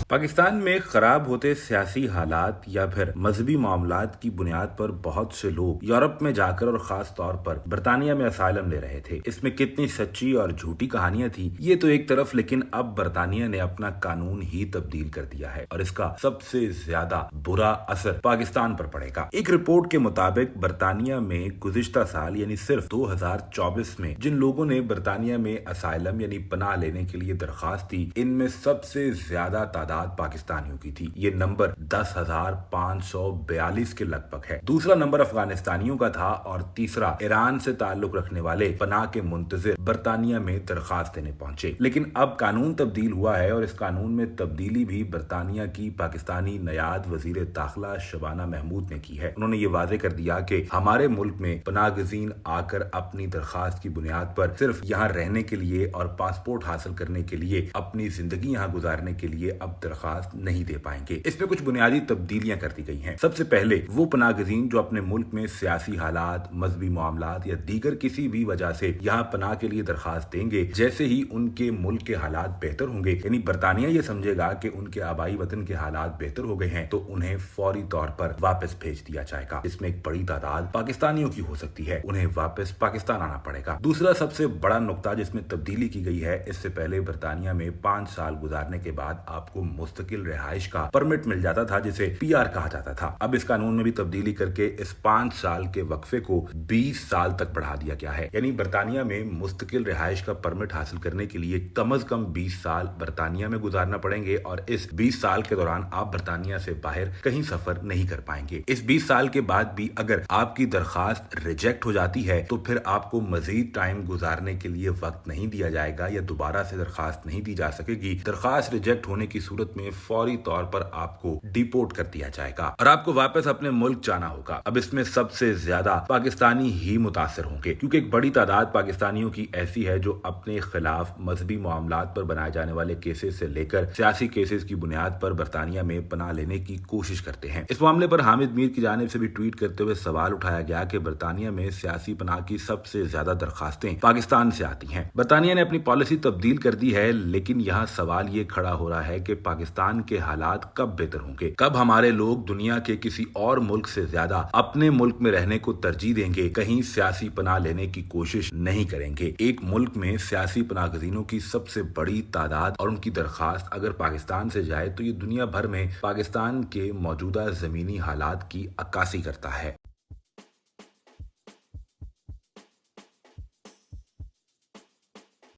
پاکستان میں خراب ہوتے سیاسی حالات یا پھر مذہبی معاملات کی بنیاد پر بہت سے لوگ یورپ میں جا کر اور خاص طور پر برطانیہ میں اسائلم لے رہے تھے۔ اس میں کتنی سچی اور جھوٹی کہانیاں تھیں یہ تو ایک طرف، لیکن اب برطانیہ نے اپنا قانون ہی تبدیل کر دیا ہے اور اس کا سب سے زیادہ برا اثر پاکستان پر پڑے گا۔ ایک رپورٹ کے مطابق برطانیہ میں گزشتہ سال یعنی صرف 2024 میں جن لوگوں نے برطانیہ میں اسائلم یعنی پناہ لینے کے لیے درخواست دی، ان میں سب سے زیادہ تعداد پاکستانیوں کی تھی۔ یہ نمبر 10,542 کے لگ بھگ ہے۔ دوسرا نمبر افغانستانیوں کا تھا اور تیسرا ایران سے تعلق رکھنے والے پناہ کے منتظر برطانیہ میں درخواست دینے پہنچے۔ لیکن اب قانون تبدیل ہوا ہے اور اس قانون میں تبدیلی بھی برطانیہ کی پاکستانی نیاد وزیر داخلہ شبانہ محمود نے کی ہے۔ انہوں نے یہ واضح کر دیا کہ ہمارے ملک میں پناہ گزین آ کر اپنی درخواست کی بنیاد پر صرف یہاں رہنے کے لیے اور پاسپورٹ حاصل کرنے کے لیے، اپنی زندگی یہاں گزارنے کے لیے اب درخواست نہیں دے پائیں گے۔ اس میں کچھ بنیادی تبدیلیاں کر دی گئی ہیں۔ سب سے پہلے وہ پناہ گزین جو اپنے ملک میں سیاسی حالات، مذہبی معاملات یا دیگر کسی بھی وجہ سے یہاں پناہ کے لیے درخواست دیں گے، جیسے ہی ان کے ملک کے حالات بہتر ہوں گے، یعنی برطانیہ یہ سمجھے گا کہ ان کے آبائی وطن کے حالات بہتر ہو گئے ہیں، تو انہیں فوری طور پر واپس بھیج دیا جائے گا۔ اس میں ایک بڑی تعداد پاکستانیوں کی ہو سکتی ہے، انہیں واپس پاکستان آنا پڑے گا۔ دوسرا سب سے بڑا نقطہ جس میں تبدیلی کی گئی ہے، اس سے پہلے برطانیہ میں 5 سال گزارنے کے بعد آپ کو مستقل رہائش کا پرمٹ مل جاتا تھا جسے PR کہا جاتا تھا۔ اب اس قانون میں بھی تبدیلی کر کے اس 5 سال کے وقفے کو 20 سال تک بڑھا دیا گیا ہے، یعنی برطانیہ میں مستقل رہائش کا پرمٹ حاصل کرنے کے لیے کم از کم 20 سال برطانیہ میں گزارنا پڑیں گے اور اس 20 سال کے دوران آپ برطانیہ سے باہر کہیں سفر نہیں کر پائیں گے۔ اس 20 سال کے بعد بھی اگر آپ کی درخواست ریجیکٹ ہو جاتی ہے تو پھر آپ کو مزید ٹائم گزارنے کے لیے وقت نہیں دیا جائے گا یا دوبارہ سے درخواست نہیں دی جا سکے گی۔ درخواست ریجیکٹ ہونے کی صورت میں فوری طور پر آپ کو ڈیپورٹ کر دیا جائے گا اور آپ کو واپس اپنے ملک جانا ہوگا۔ اب اس میں سب سے زیادہ پاکستانی ہی متاثر ہوں گے، کیونکہ ایک بڑی تعداد پاکستانیوں کی ایسی ہے جو اپنے خلاف مذہبی معاملات پر بنائے جانے والے کیسز سے لے کر سیاسی کیسز کی بنیاد پر برطانیہ میں پناہ لینے کی کوشش کرتے ہیں۔ اس معاملے پر حامد میر کی جانب سے بھی ٹویٹ کرتے ہوئے سوال اٹھایا گیا کہ برطانیہ میں سیاسی پناہ کی سب سے زیادہ درخواستیں پاکستان سے آتی ہیں۔ برطانیہ نے اپنی پالیسی تبدیل کر دی ہے، لیکن یہاں سوال یہ کھڑا ہو رہا ہے کہ پاکستان کے حالات کب بہتر ہوں گے، کب ہمارے لوگ دنیا کے کسی اور ملک سے زیادہ اپنے ملک میں رہنے کو ترجیح دیں گے، کہیں سیاسی پناہ لینے کی کوشش نہیں کریں گے۔ ایک ملک میں سیاسی پناہ گزینوں کی سب سے بڑی تعداد اور ان کی درخواست اگر پاکستان سے جائے تو یہ دنیا بھر میں پاکستان کے موجودہ زمینی حالات کی عکاسی کرتا ہے۔